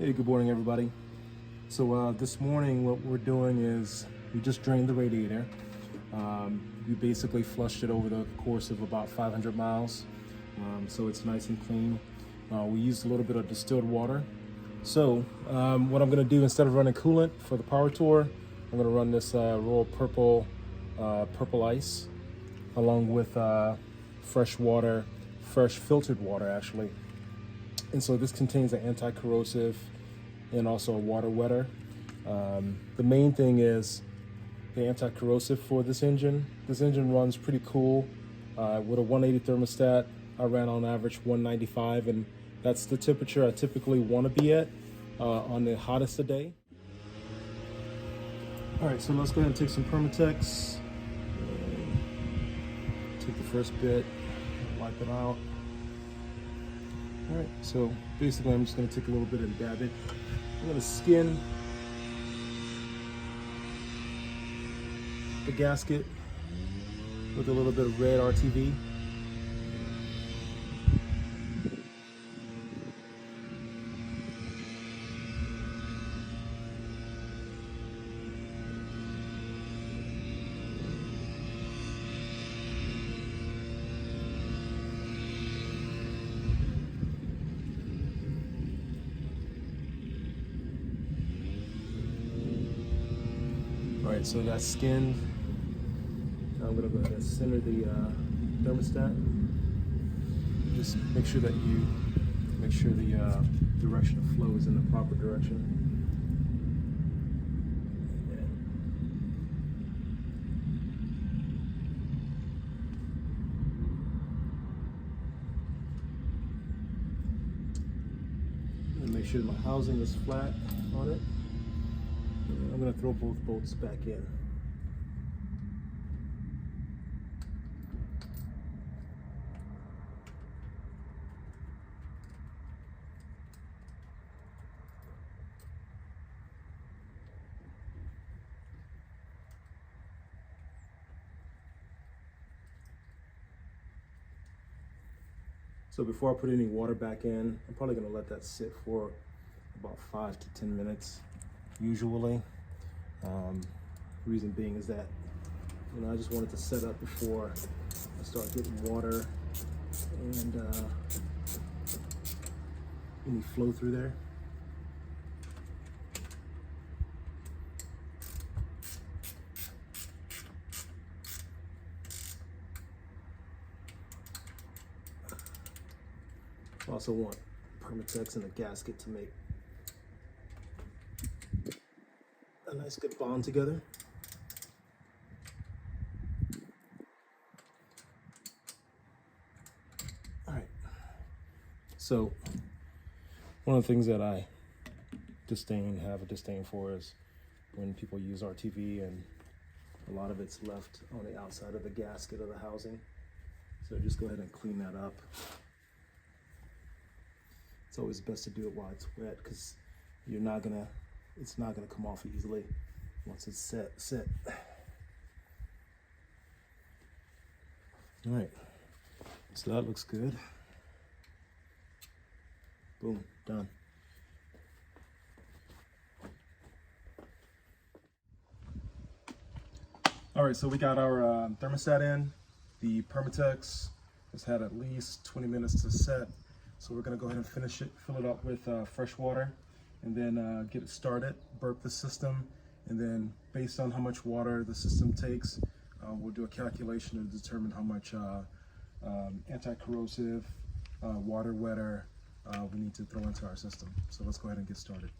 Hey, good morning, everybody. So this morning what we're doing is we just drained the radiator. We basically flushed it over the course of about 500 miles, so it's nice and clean. We used a little bit of distilled water. So what I'm going to do, instead of running coolant for the power tour, I'm going to run this Royal Purple Ice along with fresh water, fresh filtered water actually. And so this contains an anti-corrosive and also a water wetter. The main thing is the anti-corrosive for this engine. This engine runs pretty cool. With a 180 thermostat, I ran on average 195, and that's the temperature I typically want to be at on the hottest of day. All right, so let's go ahead and take some Permatex. Take the first bit, wipe it out. All right, so basically I'm just gonna take a little bit and dab it. I'm gonna skin the gasket with a little bit of red RTV. All right, so that's skinned. Now I'm gonna go ahead and center the thermostat. Just make sure that the direction of flow is in the proper direction. And make sure my housing is flat on it. I'm going to throw both bolts back in. So before I put any water back in, I'm probably going to let that sit for about 5 to 10 minutes usually. Reason being is that, I just wanted to set up before I start getting water and any flow through there. I also want Permatex in the gasket to make a nice good bond together. All right. So one of the things that I have a disdain for is when people use RTV and a lot of it's left on the outside of the gasket of the housing. So just go ahead and clean that up. It's always best to do it while it's wet because it's not gonna come off easily once it's set. All right, so that looks good. Boom, done. All right, so we got our thermostat in. The Permatex has had at least 20 minutes to set. So we're gonna go ahead and finish it, fill it up with fresh water, and then get it started, burp the system, and then based on how much water the system takes, we'll do a calculation to determine how much anti-corrosive, water wetter we need to throw into our system. So let's go ahead and get started.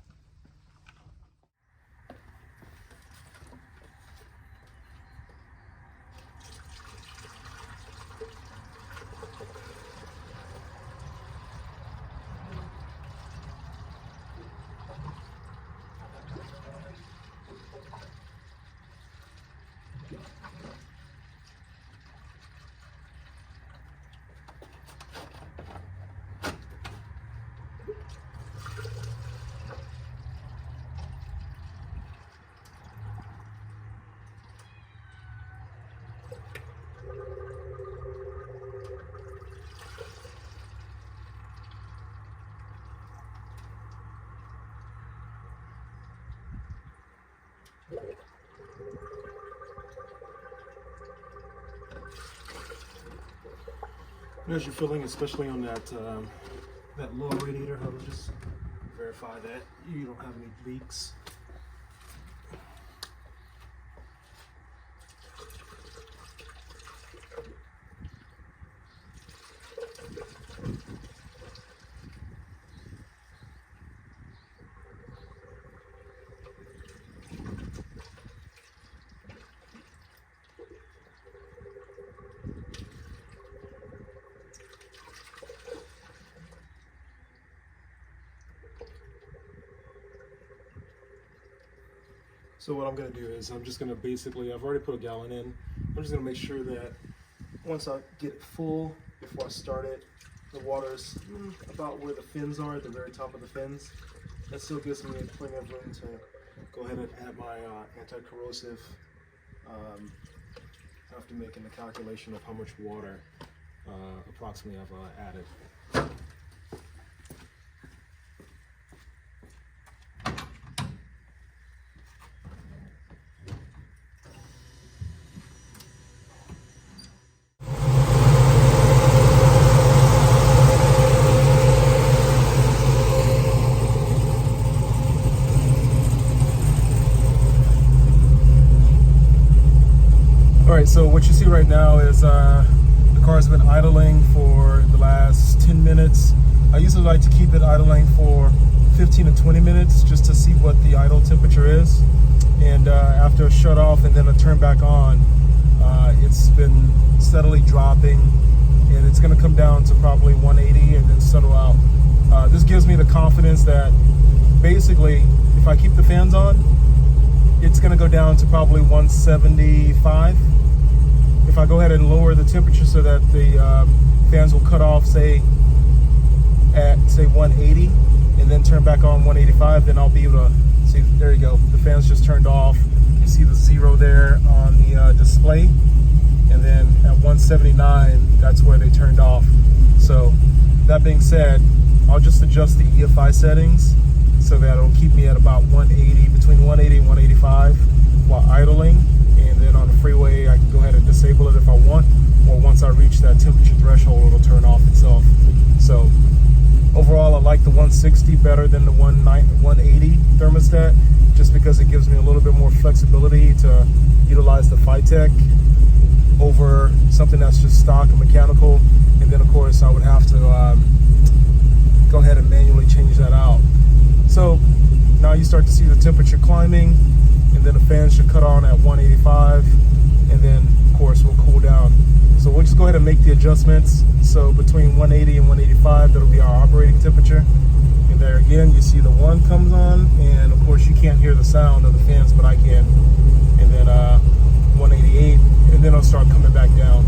As you're filling, especially on that that lower radiator, I will just verify that you don't have any leaks. So what I'm going to do is I'm just going to basically, I've already put a gallon in. I'm just going to make sure that once I get it full, before I start it, the water's about where the fins are, at the very top of the fins. That still gives me plenty of room to go ahead and add my anti-corrosive after making the calculation of how much water approximately I've added. Alright, so what you see right now is the car's been idling for the last 10 minutes. I usually like to keep it idling for 15 to 20 minutes just to see what the idle temperature is. And after a shut off and then a turn back on, it's been steadily dropping, and it's going to come down to probably 180 and then settle out. This gives me the confidence that basically if I keep the fans on, it's going to go down to probably 175. If I go ahead and lower the temperature so that the fans will cut off, say at 180, and then turn back on 185, then I'll be able to see. There you go. The fans just turned off. You see the 0 there on the display, and then at 179, that's where they turned off. So that being said, I'll just adjust the EFI settings so that it'll keep me at about 180, between 180 and 185 while idling. And then on the freeway, I can go ahead and disable it if I want, or once I reach that temperature threshold, it'll turn off itself. So overall, I like the 160 better than the 180 thermostat, just because it gives me a little bit more flexibility to utilize the Phytech over something that's just stock and mechanical. And then of course, I would have to go ahead and manually change that out. So now you start to see the temperature climbing, and then the fans should cut on at 185, and then of course we'll cool down. So we'll just go ahead and make the adjustments. So between 180 and 185, that'll be our operating temperature. And there again, you see the 1 comes on, and of course you can't hear the sound of the fans, but I can. And then 188, and then it'll start coming back down.